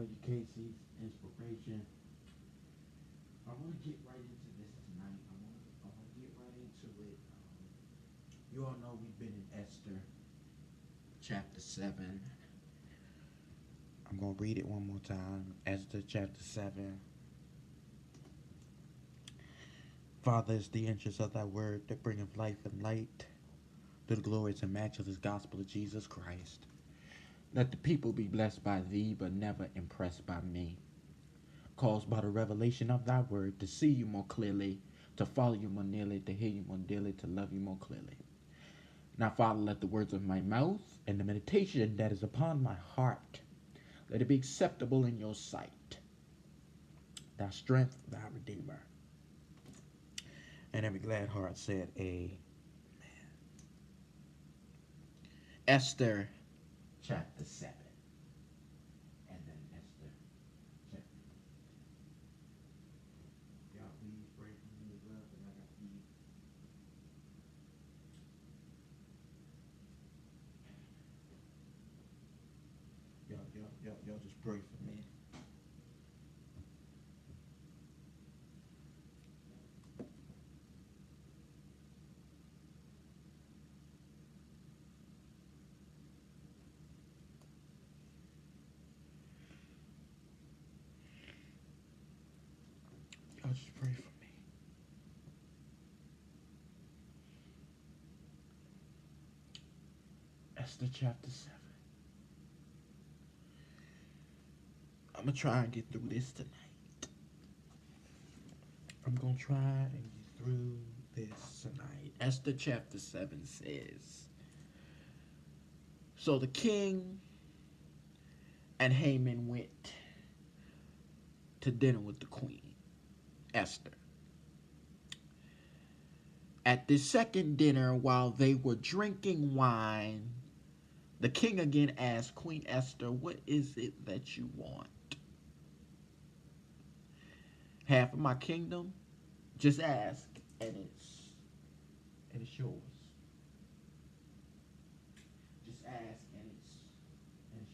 you, Casey's inspiration. I want to get right into this tonight. I want to get right into it. You all know we've been in Esther chapter 7. I'm going to read it one more time. Esther chapter 7. Father, it's the interest of thy word that bringeth life and light to the glorious and matchless gospel of Jesus Christ. Let the people be blessed by thee, but never impressed by me. Caused by the revelation of thy word to see you more clearly, to follow you more nearly, to hear you more dearly, to love you more clearly. Now, Father, let the words of my mouth and the meditation that is upon my heart, let it be acceptable in your sight. Thy strength, thy redeemer. And every glad heart said, Amen. Esther chapter 7. And then Esther chapter 8. Y'all please pray for me as well, because I got to eat. Y'all just pray for me. Y'all just pray for me. Esther chapter 7. I'm going to try and get through this tonight. I'm going to try and get through this tonight. Esther chapter 7 says, so the king and Haman went to dinner with the queen, Esther. At this second dinner, while they were drinking wine, the king again asked Queen Esther, what is it that you want? Half of my kingdom? Just ask, and it's yours. Just ask, and it's yours.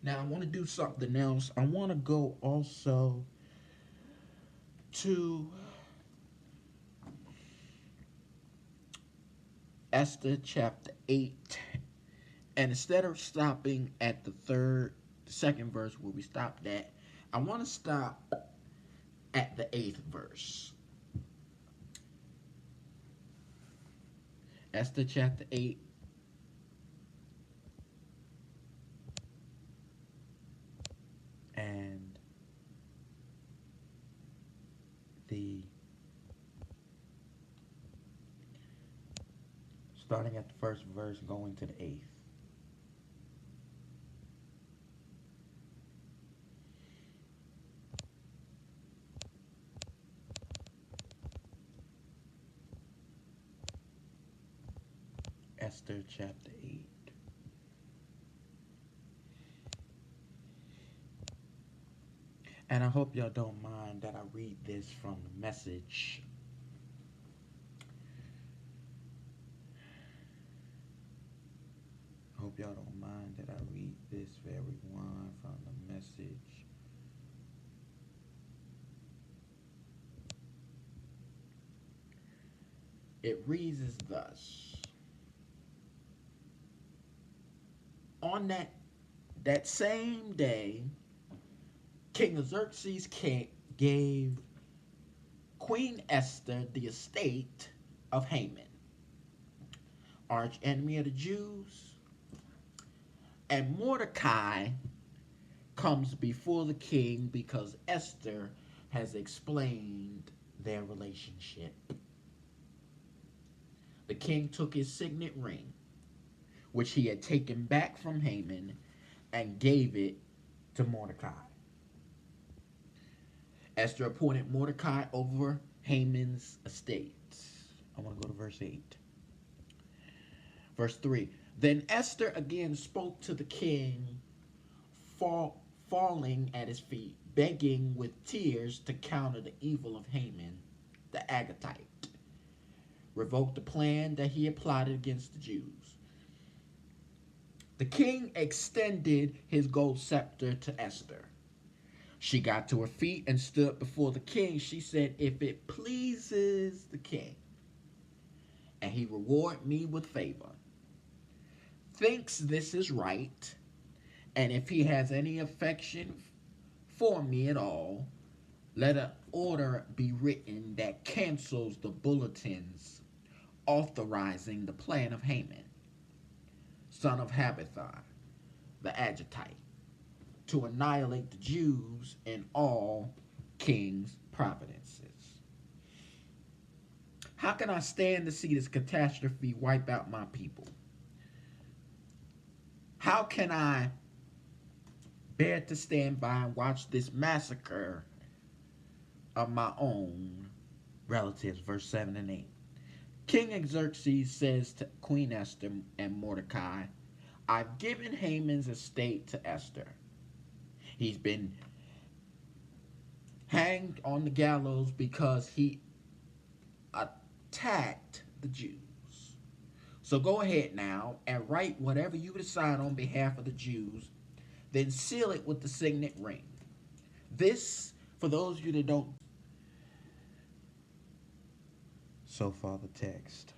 Now I want to do something else. I want to go also to Esther chapter 8. And instead of stopping at the second verse where we stopped at, I want to stop at the 8th verse. Esther chapter 8. And starting at the first verse, going to the 8th. Esther chapter 8. And I hope y'all don't mind that I read this from the Message. I hope y'all don't mind that I read this for everyone from the Message. It reads as thus. On that same day, King Xerxes gave Queen Esther the estate of Haman, arch enemy of the Jews, and Mordecai comes before the king because Esther has explained their relationship. The king took his signet ring, which he had taken back from Haman, and gave it to Mordecai. Esther appointed Mordecai over Haman's estate. I want to go to verse 8. Verse 3. Then Esther again spoke to the king, falling at his feet, begging with tears to counter the evil of Haman, the Agagite, revoke the plan that he had plotted against the Jews. The king extended his gold scepter to Esther. She got to her feet and stood before the king. She said, "If it pleases the king, and he reward me with favor, thinks this is right, and if he has any affection for me at all, let an order be written that cancels the bulletins authorizing the plan of Haman, son of Habithar, the Agagite, to annihilate the Jews in all kings' providences." How can I stand to see this catastrophe wipe out my people? How can I bear to stand by and watch this massacre of my own relatives? Verse 7 and 8. King Xerxes says to Queen Esther and Mordecai, "I've given Haman's estate to Esther. He's been hanged on the gallows because he attacked the Jews. So go ahead now and write whatever you decide on behalf of the Jews, then seal it with the signet ring." This, for those of you that don't, so far the text.